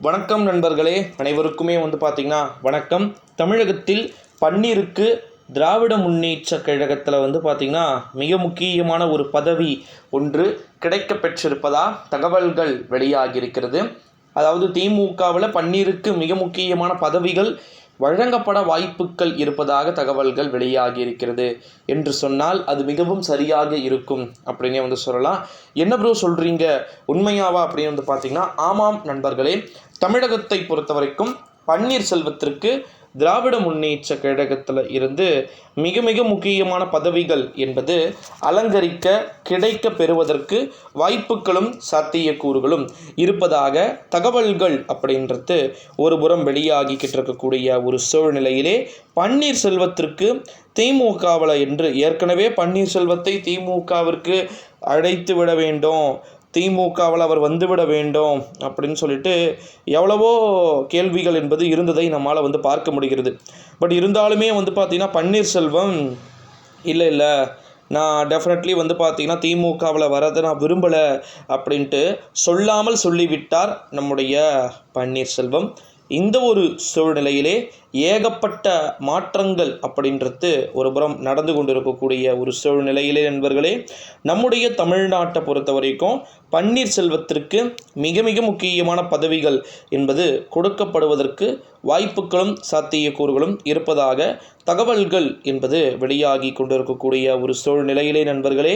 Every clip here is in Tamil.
வணக்கம் நண்பர்களே, அனைவருக்குமே பார்த்தீங்கன்னா வணக்கம். தமிழகத்தில் பன்னீருக்கு திராவிட முன்னேற்ற கழகத்தில் பார்த்தீங்கன்னா மிக முக்கியமான ஒரு பதவி ஒன்று கிடைக்க பெற்றிருப்பதா தகவல்கள் வெளியாகியிருக்கிறது. அதாவது திமுகவில் பன்னீருக்கு மிக முக்கியமான பதவிகள் வழங்கப்பட வாய்ப்புகள் இருப்பதாக தகவல்கள் வெளியாகி இருக்கிறது என்று சொன்னால் அது மிகவும் சரியாக இருக்கும் அப்படின்னே சொல்லலாம். என்ன ப்ரோ சொல்கிறீங்க, உண்மையாவா அப்படின்னு பார்த்தீங்கன்னா ஆமாம் நண்பர்களே. தமிழகத்தை பொறுத்த வரைக்கும் பன்னீர்செல்வத்திற்கு திராவிட முன்னேற்ற கழகத்தில் இருந்து மிக மிக முக்கியமான பதவிகள் என்பது அலங்கரிக்க கிடைக்க பெறுவதற்கு வாய்ப்புகளும் சாத்தியக்கூறுகளும் இருப்பதாக தகவல்கள் அப்படின்றது ஒரு புறம் வெளியாகிக்கிட்டு இருக்கக்கூடிய ஒரு சூழ்நிலையிலே பன்னீர்செல்வத்திற்கு திமுகவில் என்று ஏற்கனவே பன்னீர்செல்வத்தை திமுகவிற்கு அழைத்து விட வேண்டும், திமுகவில் அவர் வந்துவிட வேண்டும் அப்படின்னு சொல்லிட்டு எவ்வளவோ கேள்விகள் என்பது இருந்ததை நம்மால் பார்க்க முடிகிறது. பட் இருந்தாலுமே பார்த்திங்கன்னா பன்னீர்செல்வம் இல்லை நான் டெஃபினெட்லி பார்த்திங்கன்னா திமுகவில் வரதை நான் விரும்பலை அப்படின்ட்டு சொல்லாமல் சொல்லிவிட்டார் நம்முடைய பன்னீர்செல்வம். இந்த ஒரு சூழ்நிலையிலே ஏகப்பட்ட மாற்றங்கள் அப்படின்றது ஒரு புறம் நடந்து கொண்டிருக்கக்கூடிய ஒரு சூழ்நிலையிலே நண்பர்களே, நம்முடைய தமிழ்நாட்டை பொறுத்த வரைக்கும் பன்னீர்செல்வத்திற்கு மிக மிக முக்கியமான பதவிகள் என்பது கொடுக்கப்படுவதற்கு வாய்ப்புகளும் சாத்தியக்கூறுகளும் இருப்பதாக தகவல்கள் என்பது வெளியாகி கொண்டிருக்கக்கூடிய ஒரு சூழ்நிலையிலே நண்பர்களே,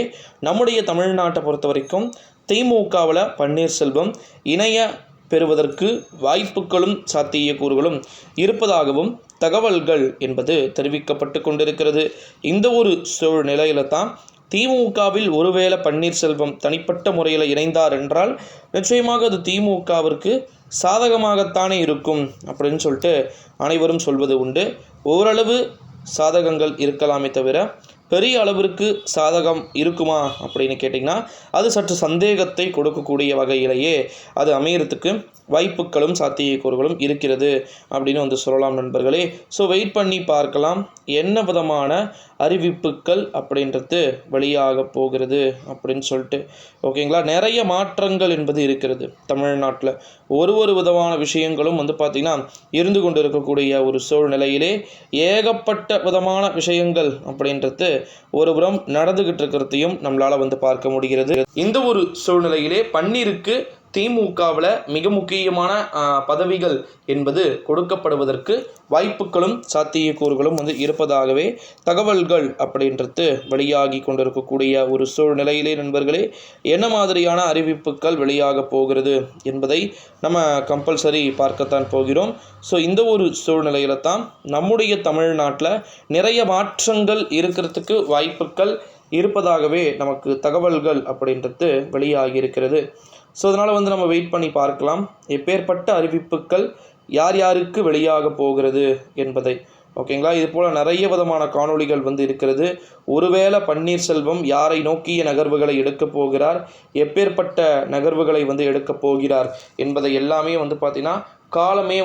நம்முடைய தமிழ்நாட்டை பொறுத்த வரைக்கும் திமுகவில் பன்னீர்செல்வம் இணைய பெறுவதற்கு வாய்ப்புகளும் சாத்தியக்கூறுகளும் இருப்பதாகவும் தகவல்கள் என்பது தெரிவிக்கப்பட்டு கொண்டிருக்கிறது. இந்த ஒரு சூழ்நிலையில தான் திமுகவில் ஒருவேளை பன்னீர்செல்வம் தனிப்பட்ட முறையில் இணைந்தார் என்றால் நிச்சயமாக அது திமுகவிற்கு சாதகமாகத்தானே இருக்கும் அப்படின்னு சொல்லிட்டு அனைவரும் சொல்வது உண்டு. ஓரளவு சாதகங்கள் இருக்கலாமே தவிர பெரிய அளவிற்கு சாதகம் இருக்குமா அப்படின்னு கேட்டிங்கன்னா அது சற்று சந்தேகத்தை கொடுக்கக்கூடிய வகையிலேயே அது அமையறதுக்கு வாய்ப்புகளும் சாத்தியக்கூறுகளும் இருக்கிறது அப்படின்னு சொல்லலாம் நண்பர்களே. ஸோ வெயிட் பண்ணி பார்க்கலாம் என்ன விதமான அறிவிப்புகள் அப்படின்றது வெளியாக போகிறது அப்படின்னு சொல்லிட்டு. ஓகேங்களா, நிறைய மாற்றங்கள் என்பது இருக்கிறது தமிழ்நாட்டில். ஒரு விதமான விஷயங்களும் பார்த்திங்கன்னா இருந்து கொண்டு இருக்கக்கூடிய ஒரு சூழ்நிலையிலே ஏகப்பட்ட விதமான விஷயங்கள் அப்படின்றது ஒரு புறம் நடந்துகிட்டு இருக்கிறதையும் நம்மளால் பார்க்க முடிகிறது. இந்த ஒரு சூழ்நிலையிலே பன்னீருக்கு திமுகவில் மிக முக்கியமான பதவிகள் என்பது கொடுக்கப்படுவதற்கு வாய்ப்புகளும் சாத்தியக்கூறுகளும் இருப்பதாகவே தகவல்கள் அப்படின்றது வெளியாகி கொண்டிருக்கக்கூடிய ஒரு சூழ்நிலையிலே நண்பர்களே, என்ன மாதிரியான அறிவிப்புகள் வெளியாக போகிறது என்பதை நம்ம கம்பல்சரி பார்க்கத்தான் போகிறோம். ஸோ இந்த ஒரு சூழ்நிலையில தான் நம்முடைய தமிழ்நாட்டில் நிறைய மாற்றங்கள் இருக்கிறதுக்கு வாய்ப்புகள் இருப்பதாகவே நமக்கு தகவல்கள் அப்படின்றது வெளியாகி இருக்கிறது. ஸோ அதனால் நம்ம வெயிட் பண்ணி பார்க்கலாம் எப்பேற்பட்ட அறிவிப்புகள் யார் யாருக்கு வெளியாக போகிறது என்பதை. ஓகேங்களா, இது போல் நிறைய விதமான காணொளிகள் இருக்கிறது. ஒருவேளை பன்னீர்செல்வம் யாரை நோக்கிய நகர்வுகளை எடுக்கப் போகிறார், எப்பேற்பட்ட நகர்வுகளை எடுக்கப் போகிறார் என்பதை எல்லாமே பார்த்திங்கன்னா காலமே